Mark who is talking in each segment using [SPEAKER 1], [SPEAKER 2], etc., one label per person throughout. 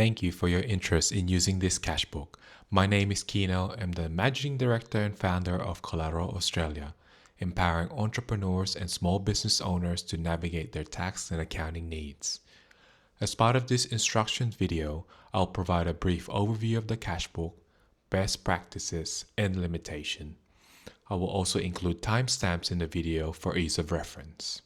[SPEAKER 1] Thank you for your interest in using this cashbook. My name is Kino. I'm the Managing Director and founder of Collateral Australia, empowering entrepreneurs and small business owners to navigate their tax and accounting needs. As part of this instruction video, I'll provide a brief overview of the cashbook, best practices, and limitation. I will also include timestamps in the video for ease of reference.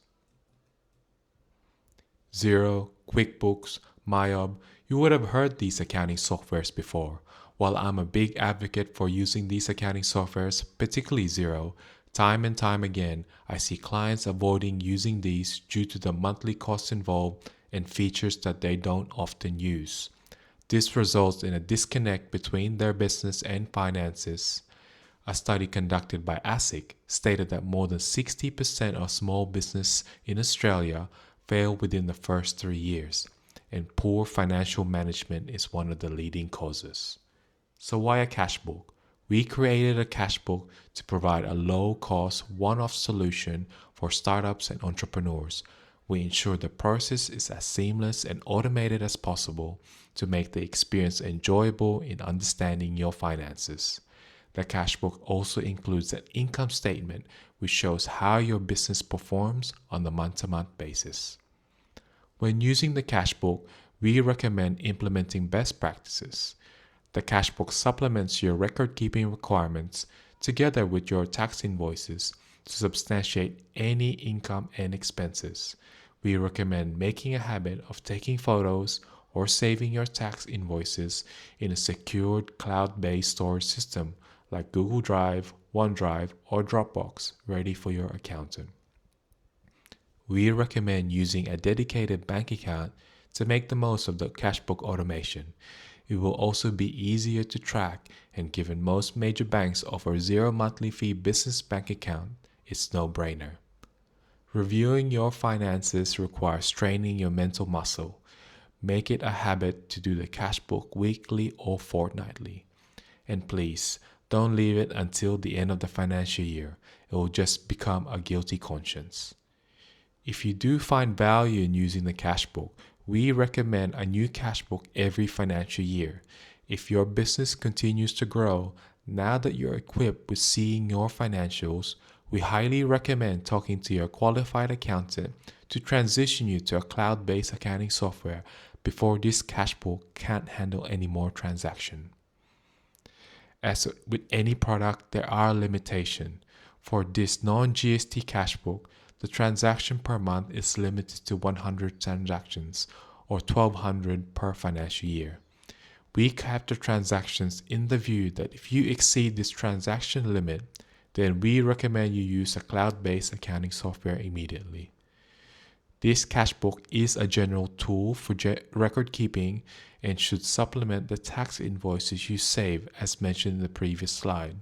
[SPEAKER 1] Xero, QuickBooks, MyOb, you would have heard these accounting softwares before. While I'm a big advocate for using these accounting softwares, particularly Xero, time and time again, I see clients avoiding using these due to the monthly costs involved and features that they don't often use. This results in a disconnect between their business and finances. A study conducted by ASIC stated that more than 60% of small business in Australia fail within the first 3 years, and poor financial management is one of the leading causes. So why a cashbook? We created a cashbook to provide a low-cost, one-off solution for startups and entrepreneurs. We ensure the process is as seamless and automated as possible to make the experience enjoyable in understanding your finances. The cashbook also includes an income statement which shows how your business performs on the month-to-month basis. When using the cashbook, we recommend implementing best practices. The cashbook supplements your record-keeping requirements together with your tax invoices to substantiate any income and expenses. We recommend making a habit of taking photos or saving your tax invoices in a secured cloud-based storage system like Google Drive, OneDrive, or Dropbox, ready for your accountant. We recommend using a dedicated bank account to make the most of the cashbook automation. It will also be easier to track, and given most major banks offer zero monthly fee business bank account, it's no-brainer. Reviewing your finances requires training your mental muscle. Make it a habit to do the cashbook weekly or fortnightly. And please, don't leave it until the end of the financial year. It will just become a guilty conscience. If you do find value in using the cashbook, we recommend a new cashbook every financial year. If your business continues to grow, now that you're equipped with seeing your financials, we highly recommend talking to your qualified accountant to transition you to a cloud-based accounting software before this cashbook can't handle any more transactions. As with any product, there are limitations. For this non-GST cashbook, the transaction per month is limited to 100 transactions or 1,200 per financial year. We capture transactions in the view that if you exceed this transaction limit, then we recommend you use a cloud-based accounting software immediately. This cashbook is a general tool for record keeping and should supplement the tax invoices you save as mentioned in the previous slide.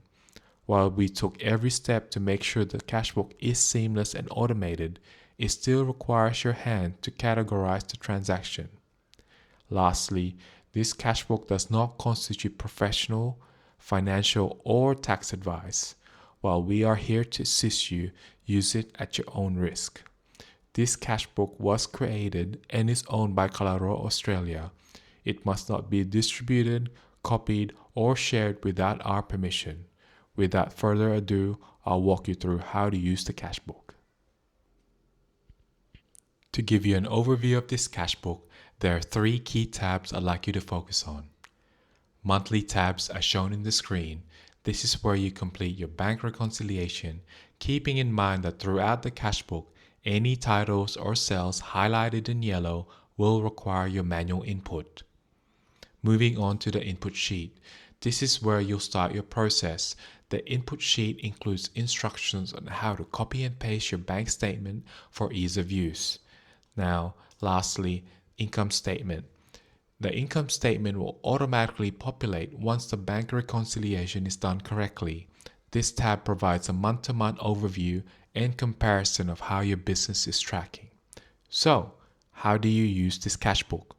[SPEAKER 1] While we took every step to make sure the cashbook is seamless and automated, it still requires your hand to categorize the transaction. Lastly, this cashbook does not constitute professional, financial, or tax advice. While we are here to assist you, use it at your own risk. This cashbook was created and is owned by Collateral Australia. It must not be distributed, copied, or shared without our permission. Without further ado, I'll walk you through how to use the cashbook. To give you an overview of this cashbook, there are 3 key tabs I'd like you to focus on. Monthly tabs are shown in the screen. This is where you complete your bank reconciliation, keeping in mind that throughout the cashbook, any titles or cells highlighted in yellow will require your manual input. Moving on to the input sheet. This is where you'll start your process. The input sheet includes instructions on how to copy and paste your bank statement for ease of use. Now, lastly, income statement. The income statement will automatically populate once the bank reconciliation is done correctly. This tab provides a month-to-month overview and comparison of how your business is tracking. So, how do you use this cashbook?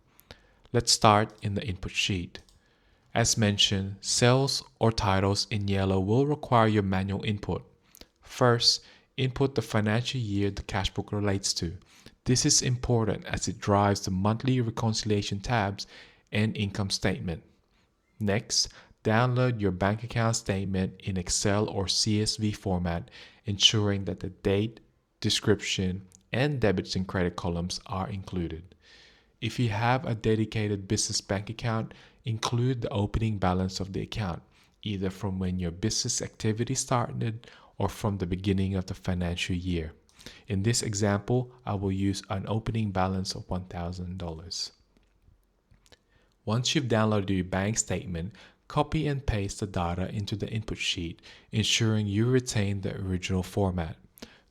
[SPEAKER 1] Let's start in the input sheet. As mentioned, cells or titles in yellow will require your manual input. First, input the financial year the cashbook relates to. This is important as it drives the monthly reconciliation tabs and income statement. Next, download your bank account statement in Excel or CSV format, ensuring that the date, description, and debits and credit columns are included. If you have a dedicated business bank account, include the opening balance of the account, either from when your business activity started or from the beginning of the financial year. In this example, I will use an opening balance of $1,000. Once you've downloaded your bank statement, copy and paste the data into the input sheet, ensuring you retain the original format.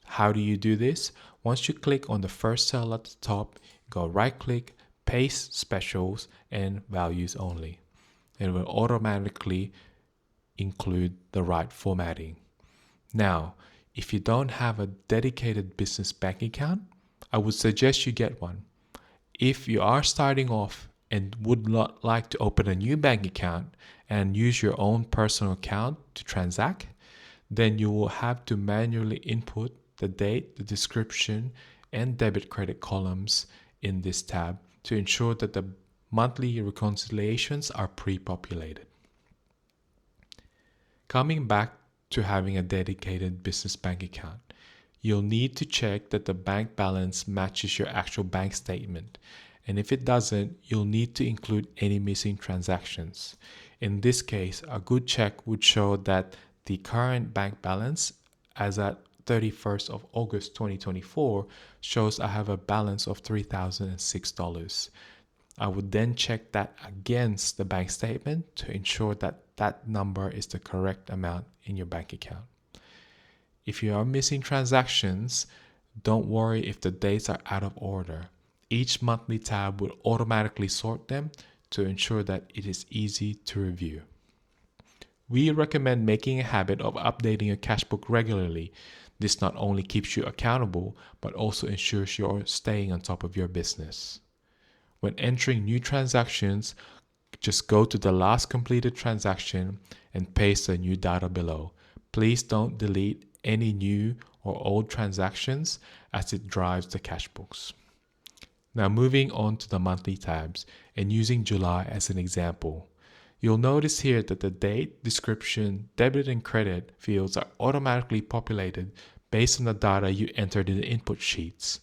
[SPEAKER 1] How do you do this? Once you click on the first cell at the top, go right-click, paste specials, and values only. It will automatically include the right formatting. Now, if you don't have a dedicated business bank account, I would suggest you get one. If you are starting off and would not like to open a new bank account and use your own personal account to transact, then you will have to manually input the date, the description, and debit credit columns in this tab to ensure that the monthly reconciliations are pre-populated. Coming back to having a dedicated business bank account, you'll need to check that the bank balance matches your actual bank statement. And if it doesn't, you'll need to include any missing transactions. In this case, a good check would show that the current bank balance as at 31st of August 2024 shows I have a balance of $3,006. I would then check that against the bank statement to ensure that that number is the correct amount in your bank account. If you are missing transactions, don't worry if the dates are out of order. Each monthly tab will automatically sort them to ensure that it is easy to review. We recommend making a habit of updating your Cashbook regularly. This not only keeps you accountable, but also ensures you're staying on top of your business. When entering new transactions, just go to the last completed transaction and paste the new data below. Please don't delete any new or old transactions as it drives the Cashbooks. Now moving on to the monthly tabs and using July as an example. You'll notice here that the date, description, debit and credit fields are automatically populated based on the data you entered in the input sheets.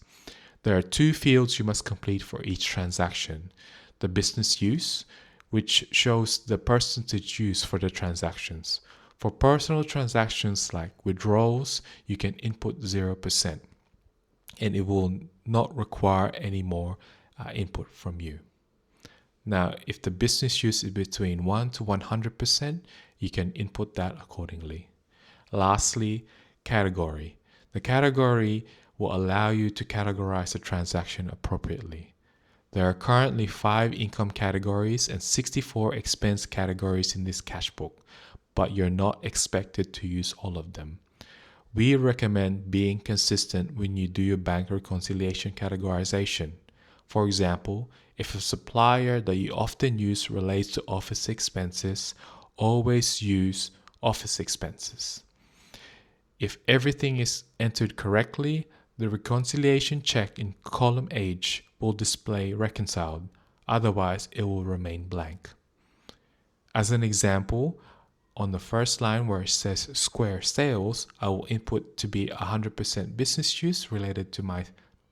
[SPEAKER 1] There are two fields you must complete for each transaction. The business use, which shows the percentage used for the transactions. For personal transactions like withdrawals, you can input 0%, and it will not require any more input from you. Now, if the business use is between 1 to 100%, you can input that accordingly. Lastly, category. The category will allow you to categorize the transaction appropriately. There are currently 5 income categories and 64 expense categories in this Cashbook, but you're not expected to use all of them. We recommend being consistent when you do your bank reconciliation categorization. For example, if a supplier that you often use relates to office expenses, always use office expenses. If everything is entered correctly, the reconciliation check in column H will display reconciled, otherwise it will remain blank. As an example, on the first line where it says Square Sales, I will input to be 100% business use related to my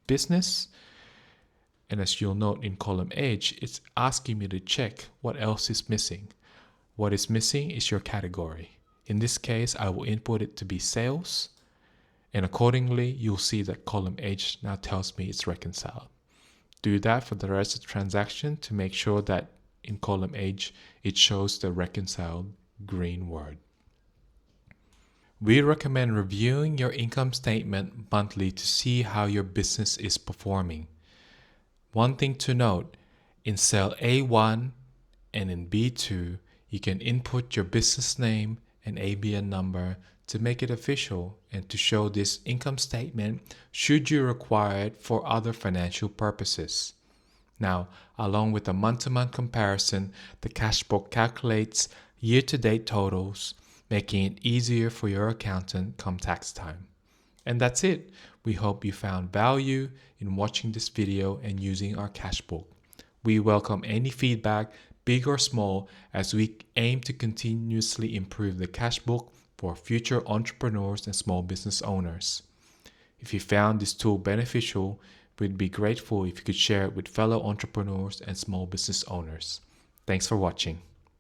[SPEAKER 1] business. And as you'll note in column H, it's asking me to check what else is missing. What is missing is your category. In this case, I will input it to be sales. And accordingly, you'll see that column H now tells me it's reconciled. Do that for the rest of the transaction to make sure that in column H, it shows the reconciled green word. We recommend reviewing your income statement monthly to see how your business is performing. One thing to note, in cell A1 and in B2, you can input your business name and ABN number to make it official and to show this income statement should you require it for other financial purposes. Now, along with a month-to-month comparison, the Cashbook calculates year-to-date totals, making it easier for your accountant come tax time. And that's it. We hope you found value in watching this video and using our Cashbook. We welcome any feedback, big or small, as we aim to continuously improve the Cashbook for future entrepreneurs and small business owners. If you found this tool beneficial, we'd be grateful if you could share it with fellow entrepreneurs and small business owners. Thanks for watching.